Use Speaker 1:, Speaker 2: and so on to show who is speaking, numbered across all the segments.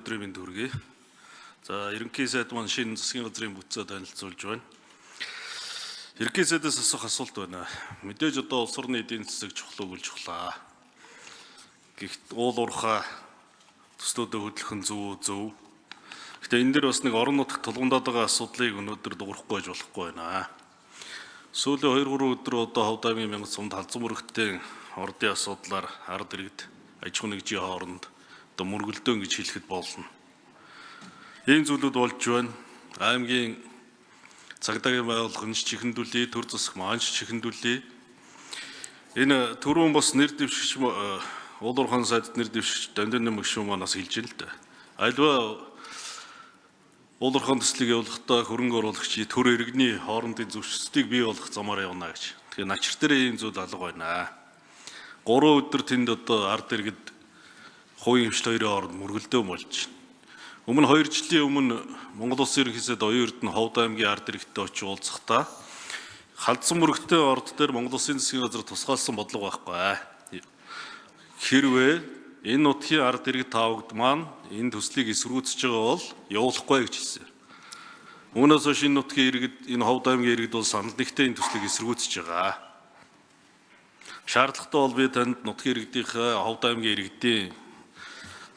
Speaker 1: Өдрийн төргий. За ерөнхий сайд маань шинэ засгийн газрын бүтцээ танилцуулж байна. Ерөнхий сайдаас асуух асуулт байна. Мэдээж одоо улс орны эдийн засаг чухал өгүүлж чухлаа. Гэхдээ уул уурхай төслүүдэд хөдлөх нь зөв. Гэхдээ энэ дээр бас нэг орон нутагт тулгамдаад байгаа асуудлыг өнөөдөр дуурахгүй байж болохгүй байна. Сүүлийн 2-3 өдөр одоо Ховд аймгийн Мянган сумд халзан мөрөгтийн ордын асуудлаар ард иргэд аж ахуйн нэгжийн хооронд мөргөлдөөн гэж хэлэхэд болно. Ийм зүйлүүд болж байна. Аймгийн цагдаагийн байгууллагын чихэндүлээ, төр засаг маань чихэндүлээ. Энэ түрүүн бас нэр дэвшигч уул уурхайн сайдд нэр дэвшигч Дамдын мөшөө манаас хэлж байна л да. Альва уул уурхайн төслийг явуулахдаа хөрөнгө оруулагчид төр иргэний хоорондын зөвшөөрлийг бий болгох замаар явна гэж. Тэгэхээр начир дээр ийм зүйл алга байна. 3 өдөр тэнд одоо ард иргэд хувийн хвшил хоёрын хооронд мөргөлдөөн болж байна. Өмнө 2 жилийн өмнө Монгол Улсын ерөнхий сайд оюун эрдэнэ Ховд аймгийн ард иргэдтэй очиж уулзахдаа халдсан мөрөгтэй орд дээр Монгол Улсын засгийн газар тусгаалсан бодлого байхгүй. Хэрвээ энэ нутгийн ард иргэд таавагд маань энэ төслийг эсвэргүүцэж байгаа бол явуулахгүй гэж хэлсэн. Үүнээс хойш энэ нутгийн иргэд, энэ Ховд аймгийн иргэд бол санал нэгтээ энэ төслийг эсвэргүүцэж байгаа. Шаардлагатай бол би танд нутгийн иргэдийнхээ Ховд аймгийн иргэдийн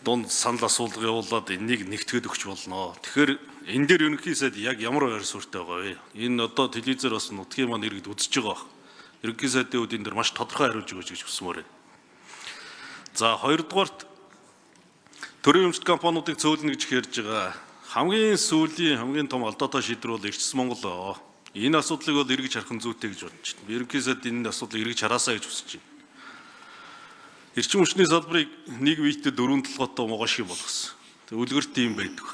Speaker 1: дунд санал асуулга явуулаад энийг нэгтгэхэд өгч болно. Тэгэхээр энэ дээр ерөнхий сайд яг ямар байр суурьтай байгаа вэ? Энэ одоо телевизээр бас нутгийн маань иргэд үзэж байгаа баг. Ерөнхий сайдын үед энэ дээр маш тодорхой хариулж өгөөч гэж хүсмээр байна. За хоёрдугаарт төрийн өмчт компаниудыг цөөлнө гэж ярьж байгаа. Хамгийн сүүлийн хамгийн том алдаатай шийдвэр бол Эрчим Монгол. Энэ асуудлыг бол эргэж харах нь зүйтэй гэж бодож байна. Ерөнхий сайд энэ асуудлыг эргэж хараасаа гэж хүсэж байна. Эрчим хүчний салбарыг нэг вийтэй 4 толгойтой могоошиг болгосон. Тэг үлгэрт юм байдаг.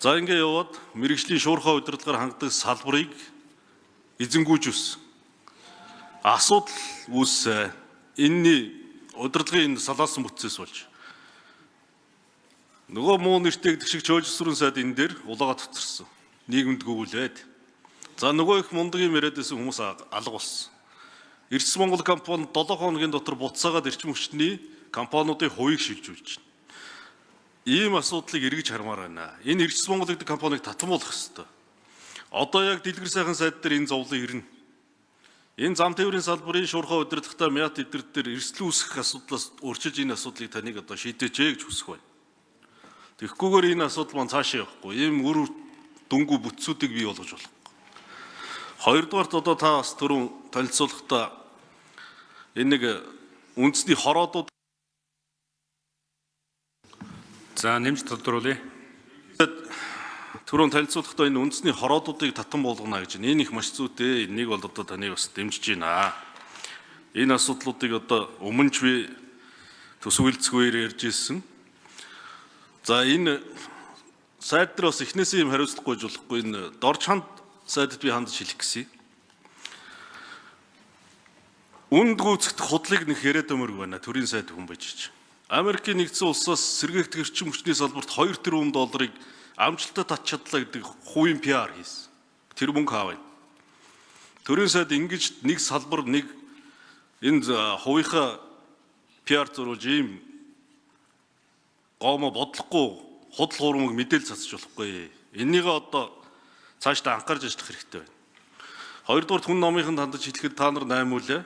Speaker 1: За ингэ яваад мэрэгжлийн шуурхай удирдлагаар хангадаг салбарыг эзэнгүүж өссөн. Асуудал үүссэн. Энэний удирдлагын салаасан бүтцээс болж. Нөгөө муу нэртэй гэдэг шиг чөөлжсүрэн сайд энэ дээр улаагаа цоцорсон. Нийгэмд гүйлээд. За нөгөө их мундаг юм яриадсэн хүмүүс алга болсон. Эрчим Монгол компани 7 хоногийн дотор буцаагаад эрчим хүчний компаниудын хувийг шилжүүлж байна. Ийм асуудлыг эргэж хармаар байна. Энэ Эрчим Монгол гэдэг компанийг татан болгох ёстой. Одоо яг дэлгэр сайхан сайд дээр энэ зовлон ирнэ. Энэ зам тээврийн салбарын шуурхай удирдлагатай мят эдэр дээр эрсдэл үүсгэх асуудлаас урьдчилж энэ асуудлыг таныг одоо шийдээч гэж хүсэх байна. Тэгэхгүйгээр энэ асуудал маань цаашаа явахгүй. Ийм үр дүнгүй бүтцүүдийг бий болгож болохгүй. Хоёрдугаарт одоо та бас түрүүн танилцуулахдаа энэ нэг үндэсний хороодууд
Speaker 2: За нэмж тодруулъя.
Speaker 1: түрүүн танилцуулахдаа энэ үндэсний хороодуудыг татан болгоно гэж. Энэ их маш зүйтэй. Энийг бол одоо таныг бас дэмжиж байна. Энэ асуудлуудыг одоо өмнө ч би төсөөлцгүйгээр ярьж ирсэн. За энэ сайд дээр бас эхнээсээ юм хариуцлагагүй болохгүй. Энэ дорж ханд сайдд би хандж хэлэх гэсэн. Үнд гүйцэтгэх худлыг нэг яриад өмөрг байна. Төрийн сайд хүн байж. Америкийн нэгдсэн улсаас сэргээгдэх эрчим хүчний салбарт 2 тэрбум долларыг амжилттай татч чадлаа гэдэг хувийн PR хийсэн. Тэр мөнгө хаавна. Төрийн сайд ингэж нэг салбар нэг энэ хувийнхаа PR зурулж ийм гоомо бодлохгүй худал хуурмаг мэдээлэл цацж болохгүй. Энийг одоо цаашдаа анхаарч ажиллах хэрэгтэй байна. Хоёрдугаар хүн номынханд хандаж хэлэхэд та нар 8 үлээ.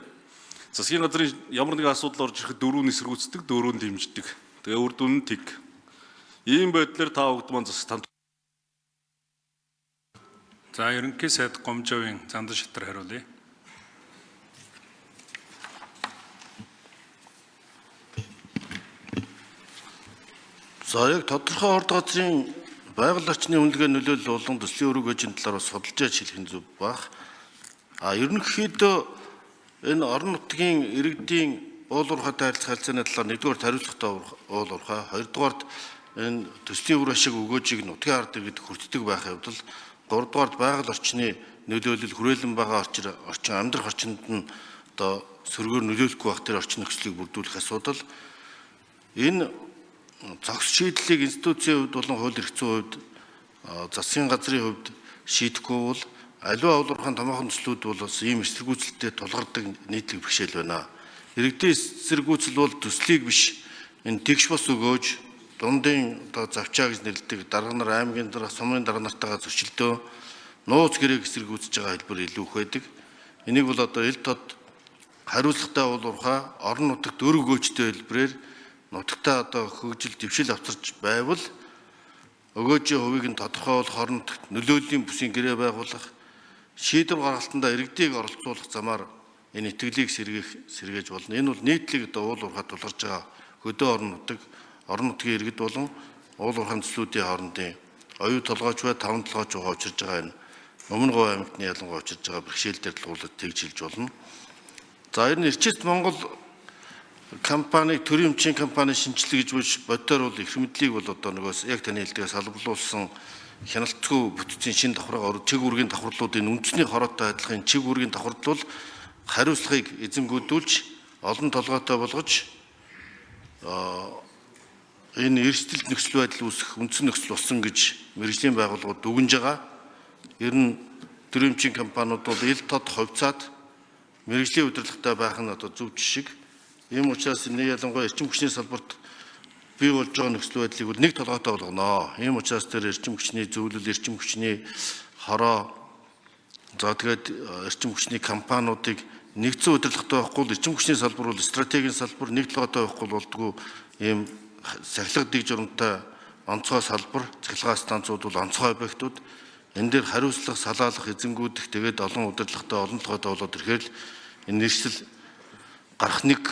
Speaker 1: Засгийн газрын ямар нэгэн асуудал орж ирэхэд 4 эсэргүүцдэг, 4 дэмждэг. Тэгээ үр дүн нь тэг. Ийм байдлаар таавагд маань засаг танд.
Speaker 2: За ерөнхий сайд Гомжовын Зандан Шатар хариулъя.
Speaker 3: За яг тодорхой орд газрын байгаль орчны үнэлгээ нөлөөлөл болон төслийн өргөжийн талаар бас судалж хэлэх нь зөв баг. Ерөнхийдөө энэ орон нутгийн иргэдийн уул уурхайтай харилцааны талаар нэгдүгээр хариуцлагатай уул уурхай, хоёрдугаарт энэ төслийн үр ашиг өгөөжийг нутгийн ард иргэд хүртдэг байхын хувьд, гуравдугаарт байгаль орчны нөлөөлөл хүрээлэн байгаа орчин амьдрах орчинд нь одоо сөргөөр нөлөөлөхгүй байх тэр орчин нөхцөлийг бүрдүүлэх асуудал. Энэ зохис шийдлийг институцийн хувьд болон хууль эрх зүйн хувьд засгийн газрын хувьд шийдэхгүй бол аливаа уул уурхайн томоохон төслүүд бол бас ийм эсэргүүцэлтэй тулгардаг нийтлэг бэрхшээл байна. Иргэдийн эсэргүүцэл бол төслийг биш энэ тэгш бос өгөөж дундын одоо завчаа гэж нэрлэдэг дарга нар, аймгийн дарга, сумын дарга нартайгаа зөрчилдөө нууц гэрээг эсэргүүцэж байгаа хэлбэр илүү их байдаг. Энийг бол одоо ил тод хариуцлагатай уулуурхай орон нутагт өр өгөөжтэй хэлбэрээр нутагтаа одоо хөгжил дэвшил авчирч байвал өгөөжийн хувийг нь тодорхойлох, орон нутагт нөлөөллийн бүсийн гэрээ байгуулах, шийдвэр гаргалтандаа иргэдийг оролцуулах замаар энэ итгэлийг сэргээж болно. Энэ бол нийтлэг одоо уулуурхай тулгарч байгаа хөдөө орон нутгийн иргэд болон уулуурхай төслүүдийн хоорондын оюу толгойч бай, таван толгойч байгаа учирж байгаа энэ Өмнө Говь аймагтны ялангуяа учирж байгаа бэрхшээлээр тулгуурлаж тэгж хэлж болно. За энэ Эрчилт Монгол компани, төрийн өмчийн компани шинжилгээ гэж буйж боддоор бол их мэдлийг бол одоо нөгөөс яг таны хэлдгээс салбарлуулсан хяналтгүй бүтцийн шин давхарга чиг үүргийн давхарлуудын үндэсний хороотой адилхан чиг үүргийн давхарлууд хариуцлагыг эзэмгүүдүүлж олон толгойтой болгож энэ эрсдэлт нөхцөл байдал үүсэх үндсэн нөхцөл болсон гэж мэргэжлийн байгууллагууд дүгнж байгаа. Ер нь төрийн өмчийн компаниуд бол ил тод хувьцаад мэргэжлийн удирдлагатай байх нь одоо зөв жишг. Ийм учраас энэ ялангуяа эрчим хүчний салбарт бий болж байгаа нөхцөл байдлыг бол нэг толгойтой болгоно. Ийм учраас тэр эрчим хүчний зөвлөл, эрчим хүчний хороо, за тэгээд эрчим хүчний компаниудыг нэгдсэн удирдлагатай байхгүй бол эрчим хүчний салбар бол стратегийн салбар, нэг толгойтой байхгүй болдгоо ийм сахилга дэг журамтай онцгой салбар, цахилгаан станцууд бол онцгой объектууд энэ дээр хариуцлага, салаалах, эзэмгүүдэх тэгээд олон удирдлагатай, олон толгойтой болоод ирэхээр л энэ нэршил гарах нэг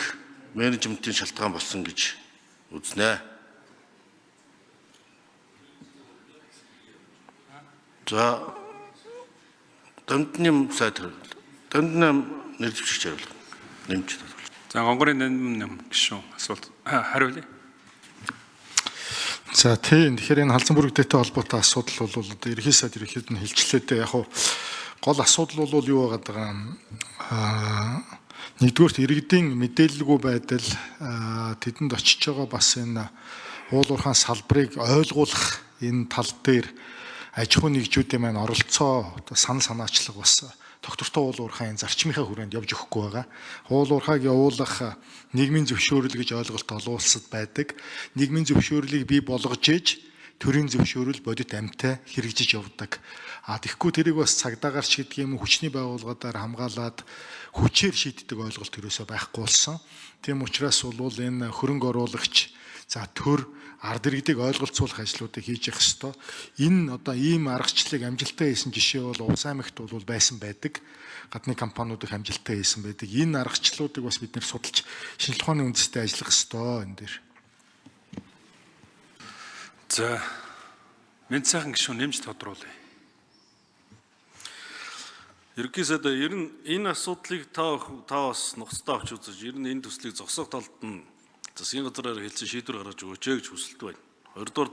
Speaker 3: менежментийн шалтгаан болсон гэж үзнэ. За Дамдны сайд Дамдны нэрвчигч хариулах. Нэмж татвал.
Speaker 2: За гонгорын нэм гişүүн асуулт хариулъя.
Speaker 4: За тийм. Тэгэхээр энэ халдсан бүрэгдэхтэй холбоотой асуудал бол одоо ерхий сайд ерхэд нь хэлчлээ дээ. Яг гол асуудал бол юу байгаад байгаа нэгдүгээрт иргэдийн мэдээлэлгүй байдал тэдэнд очиж байгаа бас энэ уулуурхайн салбарыг ойлгуулах энэ тал дээр аж ахуй нэгжүүдийн маань оролцоо санал санаачлага бас доктортой уулуурхайн зарчмынхаа хүрээнд явж өгөхгүй байгаа. Уулуурхайг явуулах нийгмийн зөвшөөрөл гэж ойлголт олон улсад байдаг. Нийгмийн зөвшөөрлийг бий болгож ээж төрийн зөвшөөрөл бодит амьтаа хэрэгжиж явдаг. Тэгэхгүй тэрийг бас цагдаагаарч гэдэг юм хүчний байгууллагуудаар хамгаалаад хүчээр шийддэг ойлголт төрөөсөө байхгүй болсон. Тийм учраас бол энэ хөрөнгө оруулагч за төр ард иргэдийг ойлголцуулах ажлуудыг хийж явах ёстой. Энэ одоо ийм аргачлалыг амжилттай хийсэн жишээ бол Улс аймагт бол байсан байдаг. Гадны компаниудыг амжилттай хийсэн байдаг. Энэ аргачлалуудыг бас бид нэр судалж шинжилгээ ухааны үндэстэй ажиллах ёстой энэ дээр.
Speaker 2: За мэд сайхан гişүүн нэмж тодруулъя.
Speaker 1: Ерөнхий сайд ер нь энэ асуудлыг та бас нухацтай авч үзэж ер нь энэ төслийг зогсоох талд нь засгийн газраар хэлсэн шийдвэр гаргаж өгөөч гэж хүсэлт байна. Хоёрдугаар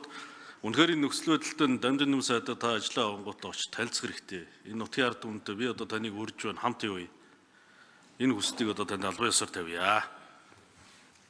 Speaker 1: үнэхээр энэ нөхцөл байдалтай Дамдны нэм сайдаа та ажиллаа авангуудаа очиж танилцах хэрэгтэй. Энэ нутгийн ард түмэнтэй би одоо таныг урьж байна, хамт явъя. Энэ хүслийг одоо танд албан ёсоор тавья.